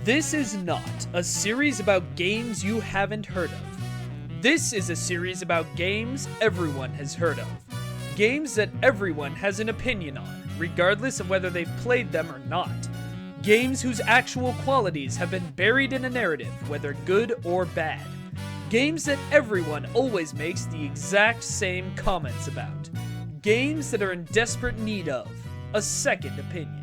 This is not a series about games you haven't heard of. This is a series about games everyone has heard of. Games that everyone has an opinion on, regardless of whether they've played them or not. Games whose actual qualities have been buried in a narrative, whether good or bad. Games that everyone always makes the exact same comments about. Games that are in desperate need of a second opinion.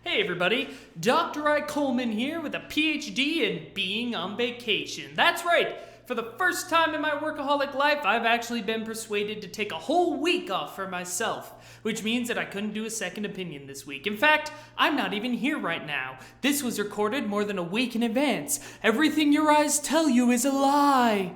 Hey everybody, Dr. I. Coleman here with a PhD in being on vacation. That's right, for the first time in my workaholic life, I've actually been persuaded to take a whole week off for myself, which means that I couldn't do a second opinion this week. In fact, I'm not even here right now. This was recorded more than a week in advance. Everything your eyes tell you is a lie.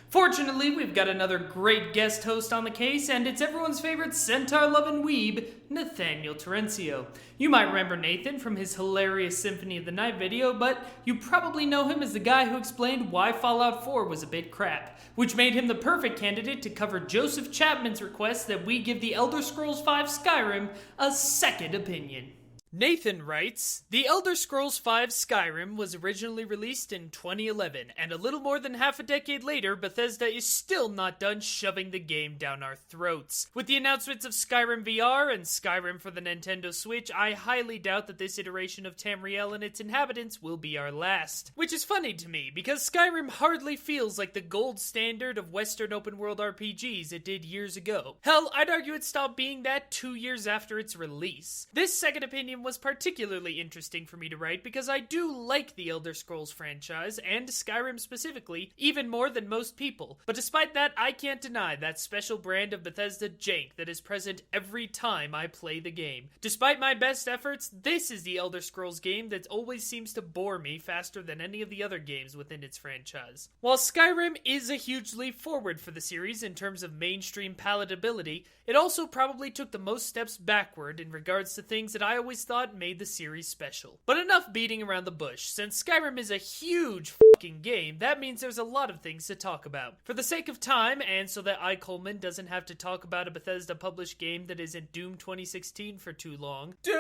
Fortunately, we've got another great guest host on the case, and it's everyone's favorite centaur-loving weeb, Nathan Terencio. You might remember Nathan from his hilarious Symphony of the Night video, but you probably know him as the guy who explained why Fallout 4 was a bit crap, which made him the perfect candidate to cover Joseph Chapman's request that we give the Elder Scrolls V Skyrim a second opinion. Nathan writes, The Elder Scrolls V Skyrim was originally released in 2011, and a little more than half a decade later, Bethesda is still not done shoving the game down our throats. With the announcements of Skyrim VR and Skyrim for the Nintendo Switch, I highly doubt that this iteration of Tamriel and its inhabitants will be our last. Which is funny to me, because Skyrim hardly feels like the gold standard of Western open-world RPGs it did years ago. Hell, I'd argue it stopped being that 2 years after its release. This second opinion was particularly interesting for me to write because I do like the Elder Scrolls franchise, and Skyrim specifically, even more than most people. But despite that, I can't deny that special brand of Bethesda jank that is present every time I play the game. Despite my best efforts, this is the Elder Scrolls game that always seems to bore me faster than any of the other games within its franchise. While Skyrim is a huge leap forward for the series in terms of mainstream palatability, it also probably took the most steps backward in regards to things that I always thought made the series special. But enough beating around the bush. Since Skyrim is a huge fucking game, that means there's a lot of things to talk about. For the sake of time, and so that I, Coleman, doesn't have to talk about a Bethesda-published game that isn't Doom 2016 for too long. Doom!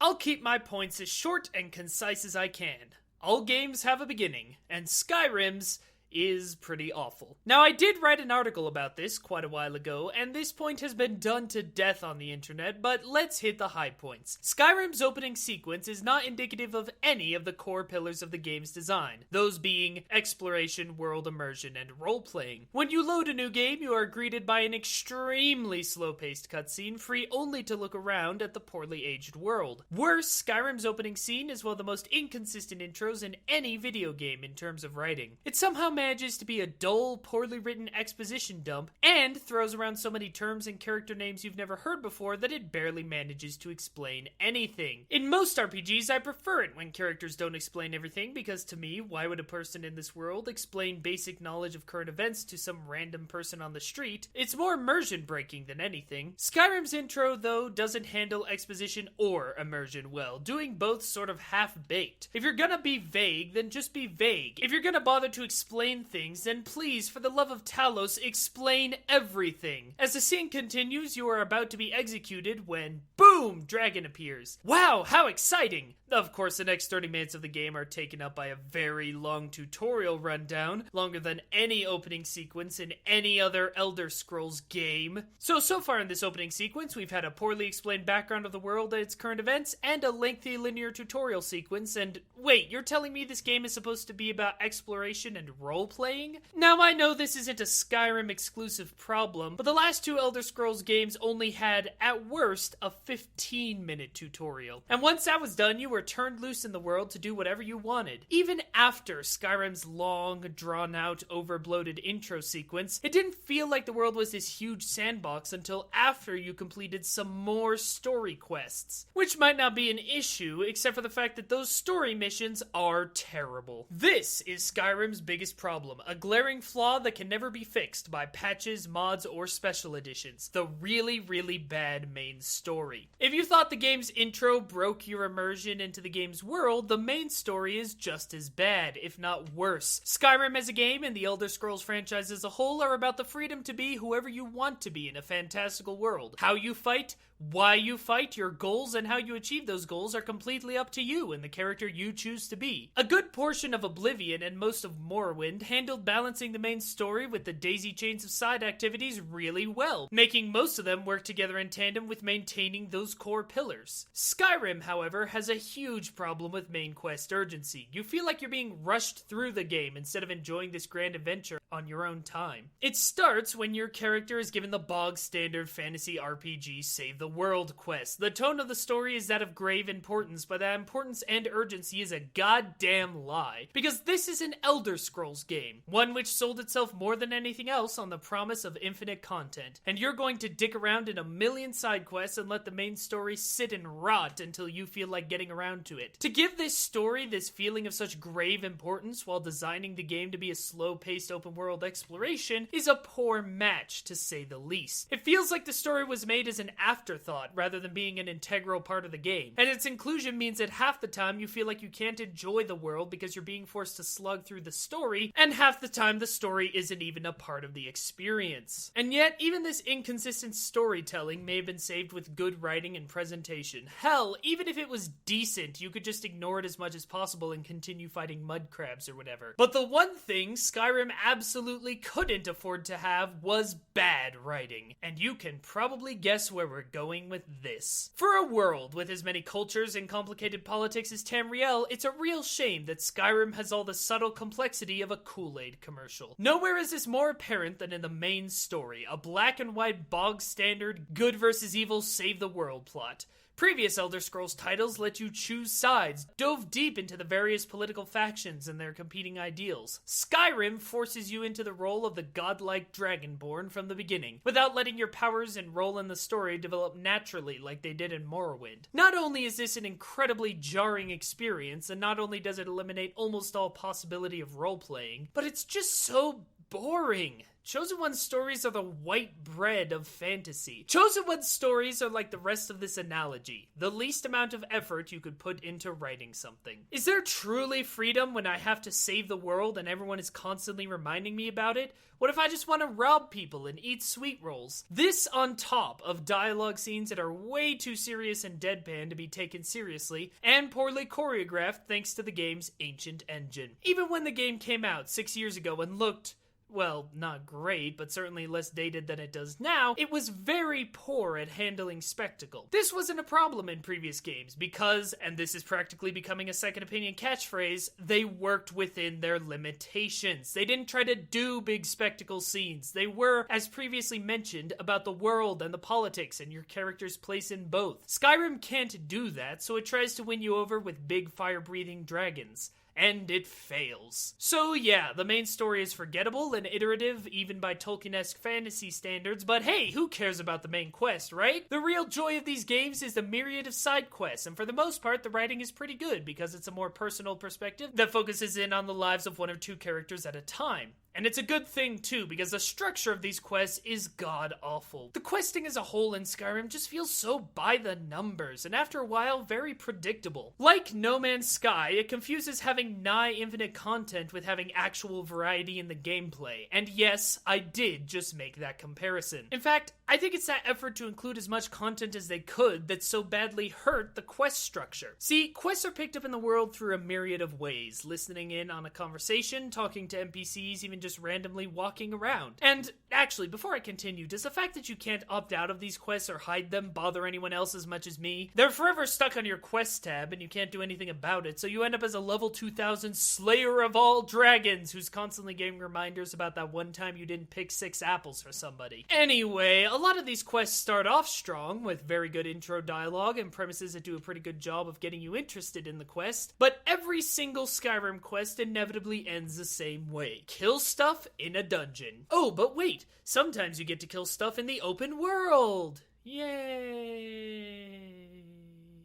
I'll keep my points as short and concise as I can. All games have a beginning, and Skyrim's is pretty awful. Now, I did write an article about this quite a while ago, and this point has been done to death on the internet, but let's hit the high points. Skyrim's opening sequence is not indicative of any of the core pillars of the game's design, those being exploration, world immersion, and role-playing. When you load a new game, you are greeted by an extremely slow-paced cutscene, free only to look around at the poorly aged world. Worse, Skyrim's opening scene is one of the most inconsistent intros in any video game in terms of writing. It somehow manages to be a dull, poorly written exposition dump, and throws around so many terms and character names you've never heard before that it barely manages to explain anything. In most RPGs, I prefer it when characters don't explain everything, because to me, why would a person in this world explain basic knowledge of current events to some random person on the street? It's more immersion breaking than anything. Skyrim's intro, though, doesn't handle exposition or immersion well, doing both sort of half-baked. If you're gonna be vague, then just be vague. If you're gonna bother to explain things, then please, for the love of Talos, explain everything. As the scene continues, you are about to be executed when, boom, dragon appears. Wow, how exciting! Of course, the next 30 minutes of the game are taken up by a very long tutorial rundown, longer than any opening sequence in any other Elder Scrolls game. So far in this opening sequence, we've had a poorly explained background of the world and its current events, and a lengthy linear tutorial sequence, and wait, you're telling me this game is supposed to be about exploration and role-playing? Now, I know this isn't a Skyrim exclusive problem, but the last two Elder Scrolls games only had, at worst, a 15-minute tutorial. And once that was done, you were turned loose in the world to do whatever you wanted. Even after Skyrim's long, drawn-out, over-bloated intro sequence, it didn't feel like the world was this huge sandbox until after you completed some more story quests. Which might not be an issue, except for the fact that those story missions are terrible. This is Skyrim's biggest problem problem, a glaring flaw that can never be fixed by patches, mods, or special editions: the really, really bad main story. If you thought the game's intro broke your immersion into the game's world, the main story is just as bad, if not worse. Skyrim as a game and the Elder Scrolls franchise as a whole are about the freedom to be whoever you want to be in a fantastical world. How you fight, why you fight, your goals, and how you achieve those goals are completely up to you and the character you choose to be. A good portion of Oblivion and most of Morrowind handled balancing the main story with the daisy chains of side activities really well, making most of them work together in tandem with maintaining those core pillars. Skyrim, however, has a huge problem with main quest urgency. You feel like you're being rushed through the game instead of enjoying this grand adventure on your own time. It starts when your character is given the bog standard fantasy RPG Save the World quest. The tone of the story is that of grave importance, but that importance and urgency is a goddamn lie. Because this is an Elder Scrolls game, one which sold itself more than anything else on the promise of infinite content. And you're going to dick around in a million side quests and let the main story sit and rot until you feel like getting around to it. To give this story this feeling of such grave importance while designing the game to be a slow-paced open-world exploration is a poor match, to say the least. It feels like the story was made as an afterthought rather than being an integral part of the game, and its inclusion means that half the time you feel like you can't enjoy the world because you're being forced to slug through the story, and half the time the story isn't even a part of the experience. And yet, even this inconsistent storytelling may have been saved with good writing and presentation. Hell, even if it was decent, you could just ignore it as much as possible and continue fighting mud crabs or whatever. But the one thing Skyrim absolutely couldn't afford to have was bad writing, and you can probably guess where we're going with this. For a world with as many cultures and complicated politics as Tamriel, it's a real shame that Skyrim has all the subtle complexity of a Kool-Aid commercial. Nowhere is this more apparent than in the main story, a black and white bog standard good versus evil save the world plot. Previous Elder Scrolls titles let you choose sides, dove deep into the various political factions and their competing ideals. Skyrim forces you into the role of the godlike dragonborn from the beginning, without letting your powers and role in the story develop naturally like they did in Morrowind. Not only is this an incredibly jarring experience, and not only does it eliminate almost all possibility of role-playing, but it's just so boring. Chosen One stories are the white bread of fantasy. Chosen One stories are like the rest of this analogy, the least amount of effort you could put into writing something. Is there truly freedom when I have to save the world and everyone is constantly reminding me about it? What if I just want to rob people and eat sweet rolls? This on top of dialogue scenes that are way too serious and deadpan to be taken seriously, and poorly choreographed thanks to the game's ancient engine. Even when the game came out 6 years ago and looked, well, not great, but certainly less dated than it does now, it was very poor at handling spectacle. This wasn't a problem in previous games because, and this is practically becoming a second opinion catchphrase, they worked within their limitations. They didn't try to do big spectacle scenes. They were, as previously mentioned, about the world and the politics and your character's place in both. Skyrim can't do that, so it tries to win you over with big fire-breathing dragons. And it fails. So yeah, the main story is forgettable and iterative even by Tolkien-esque fantasy standards, but hey, who cares about the main quest, right? The real joy of these games is the myriad of side quests, and for the most part, the writing is pretty good because it's a more personal perspective that focuses in on the lives of one or two characters at a time. And it's a good thing, too, because the structure of these quests is god-awful. The questing as a whole in Skyrim just feels so by the numbers, and after a while, very predictable. Like No Man's Sky, it confuses having nigh infinite content with having actual variety in the gameplay. And yes, I did just make that comparison. In fact, I think it's that effort to include as much content as they could that so badly hurt the quest structure. See, quests are picked up in the world through a myriad of ways, listening in on a conversation, talking to NPCs, even just randomly walking around. And actually, before I continue, does the fact that you can't opt out of these quests or hide them bother anyone else as much as me? They're forever stuck on your quest tab and you can't do anything about it, so you end up as a level 2000 slayer of all dragons who's constantly getting reminders about that one time you didn't pick 6 apples for somebody. Anyway, a lot of these quests start off strong with very good intro dialogue and premises that do a pretty good job of getting you interested in the quest, but every single Skyrim quest inevitably ends the same way. Kill stuff in a dungeon. Oh, but wait, sometimes you get to kill stuff in the open world. Yay!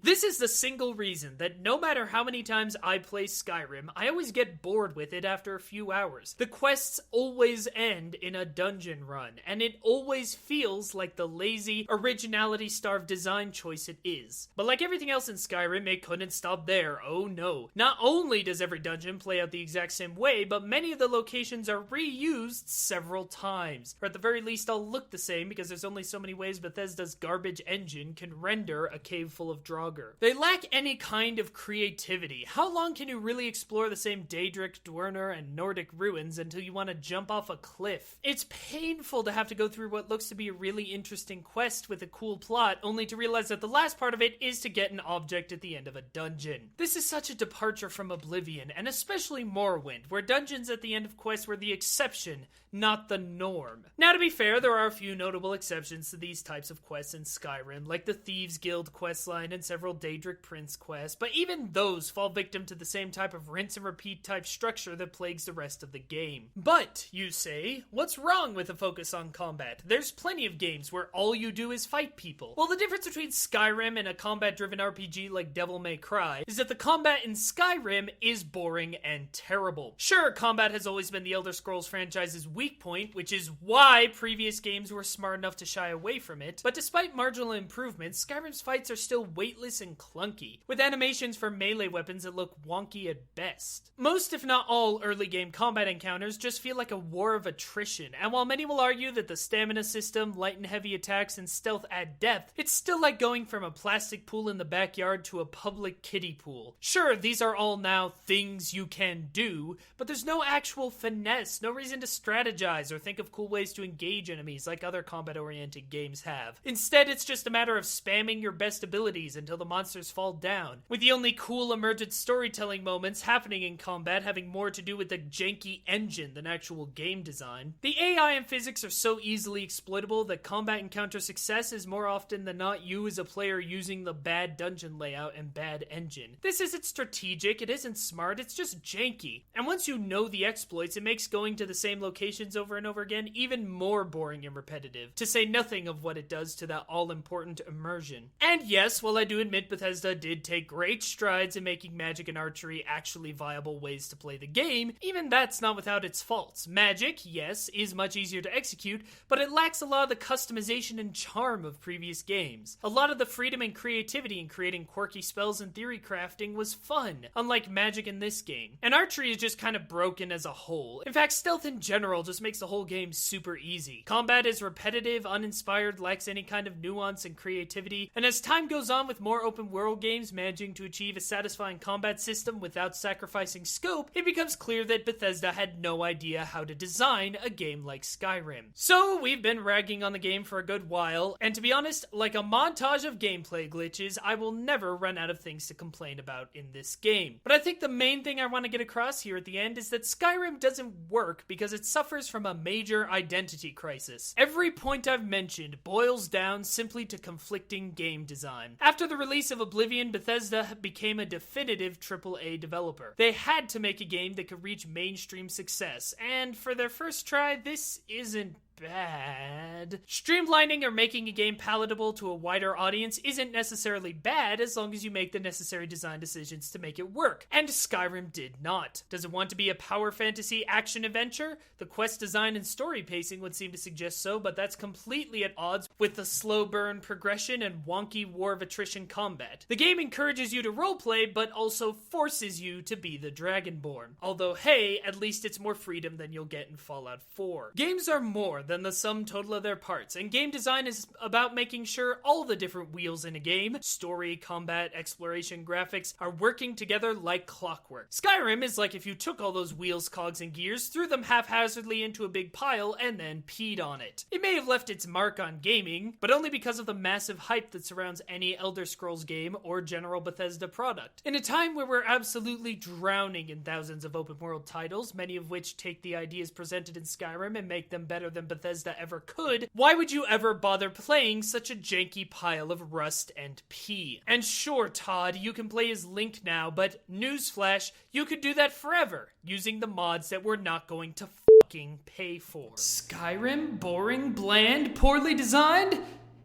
This is the single reason that no matter how many times I play Skyrim, I always get bored with it after a few hours. The quests always end in a dungeon run, and it always feels like the lazy, originality-starved design choice it is. But like everything else in Skyrim, it couldn't stop there, oh no. Not only does every dungeon play out the exact same way, but many of the locations are reused several times. Or at the very least, all look the same because there's only so many ways Bethesda's garbage engine can render a cave full of Draugr. They lack any kind of creativity. How long can you really explore the same Daedric, Dwemer, and Nordic ruins until you want to jump off a cliff? It's painful to have to go through what looks to be a really interesting quest with a cool plot, only to realize that the last part of it is to get an object at the end of a dungeon. This is such a departure from Oblivion, and especially Morrowind, where dungeons at the end of quests were the exception, not the norm. Now, to be fair, there are a few notable exceptions to these types of quests in Skyrim, like the Thieves Guild questline and several Daedric Prince quests, but even those fall victim to the same type of rinse and repeat type structure that plagues the rest of the game. But, you say, what's wrong with a focus on combat? There's plenty of games where all you do is fight people. Well, the difference between Skyrim and a combat-driven RPG like Devil May Cry is that the combat in Skyrim is boring and terrible. Sure, combat has always been the Elder Scrolls franchise's weak point, which is why previous games were smart enough to shy away from it, but despite marginal improvements, Skyrim's fights are still weightless and clunky, with animations for melee weapons that look wonky at best. Most, if not all, early game combat encounters just feel like a war of attrition, and while many will argue that the stamina system, light and heavy attacks, and stealth add depth, it's still like going from a plastic pool in the backyard to a public kiddie pool. Sure, these are all now things you can do, but there's no actual finesse, no reason to strategize or think of cool ways to engage enemies like other combat-oriented games have. Instead, it's just a matter of spamming your best abilities until the monsters fall down, with the only cool emergent storytelling moments happening in combat having more to do with the janky engine than actual game design. The AI and physics are so easily exploitable that combat encounter success is more often than not you as a player using the bad dungeon layout and bad engine. This isn't strategic, it isn't smart, it's just janky. And once you know the exploits, it makes going to the same locations over and over again even more boring and repetitive, to say nothing of what it does to that all-important immersion. And yes, while I do admit Bethesda did take great strides in making magic and archery actually viable ways to play the game, even that's not without its faults. Magic, yes, is much easier to execute, but it lacks a lot of the customization and charm of previous games. A lot of the freedom and creativity in creating quirky spells and theory crafting was fun, unlike magic in this game. And archery is just kind of broken as a whole. In fact, stealth in general just makes the whole game super easy. Combat is repetitive, uninspired, lacks any kind of nuance and creativity, and as time goes on with more open world games managing to achieve a satisfying combat system without sacrificing scope, it becomes clear that Bethesda had no idea how to design a game like Skyrim. So we've been ragging on the game for a good while, and to be honest, like a montage of gameplay glitches, I will never run out of things to complain about in this game. But I think the main thing I want to get across here at the end is that Skyrim doesn't work because it suffers from a major identity crisis. Every point I've mentioned boils down simply to conflicting game design. After the release of Oblivion, Bethesda became a definitive AAA developer. They had to make a game that could reach mainstream success, and for their first try, this isn't bad. Streamlining or making a game palatable to a wider audience isn't necessarily bad as long as you make the necessary design decisions to make it work, and Skyrim did not. Does it want to be a power fantasy action adventure? The quest design and story pacing would seem to suggest so, but that's completely at odds with the slow burn progression and wonky war of attrition combat. The game encourages you to roleplay, but also forces you to be the Dragonborn. Although, hey, at least it's more freedom than you'll get in Fallout 4. Games are more than the sum total of their parts, and game design is about making sure all the different wheels in a game, story, combat, exploration, graphics, are working together like clockwork. Skyrim is like if you took all those wheels, cogs, and gears, threw them haphazardly into a big pile, and then peed on it. It may have left its mark on gaming, but only because of the massive hype that surrounds any Elder Scrolls game or general Bethesda product. In a time where we're absolutely drowning in thousands of open world titles, many of which take the ideas presented in Skyrim and make them better than Bethesda ever could, why would you ever bother playing such a janky pile of rust and pee? And sure, Todd, you can play as Link now, but newsflash, you could do that forever, using the mods that we're not going to fucking pay for. Skyrim? Boring, bland, poorly designed?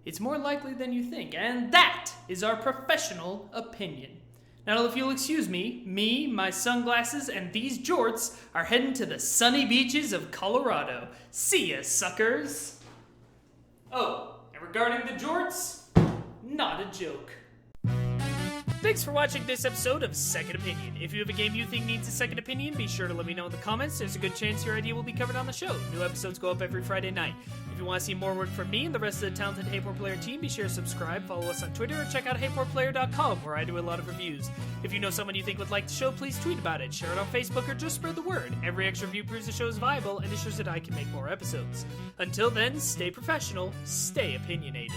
It's more likely than you think, and that is our professional opinion. Now, if you'll excuse me, my sunglasses, and these jorts are heading to the sunny beaches of Colorado. See ya, suckers! Oh, and regarding the jorts, not a joke. Thanks for watching this episode of Second Opinion. If you have a game you think needs a second opinion, be sure to let me know in the comments. There's a good chance your idea will be covered on the show. New episodes go up every Friday night. If you want to see more work from me and the rest of the talented Hey Poor Player team, be sure to subscribe, follow us on Twitter, or check out HeyPoorPlayer.com, where I do a lot of reviews. If you know someone you think would like the show, please tweet about it, share it on Facebook, or just spread the word. Every extra review proves the show is viable and ensures that I can make more episodes. Until then, stay professional, stay opinionated.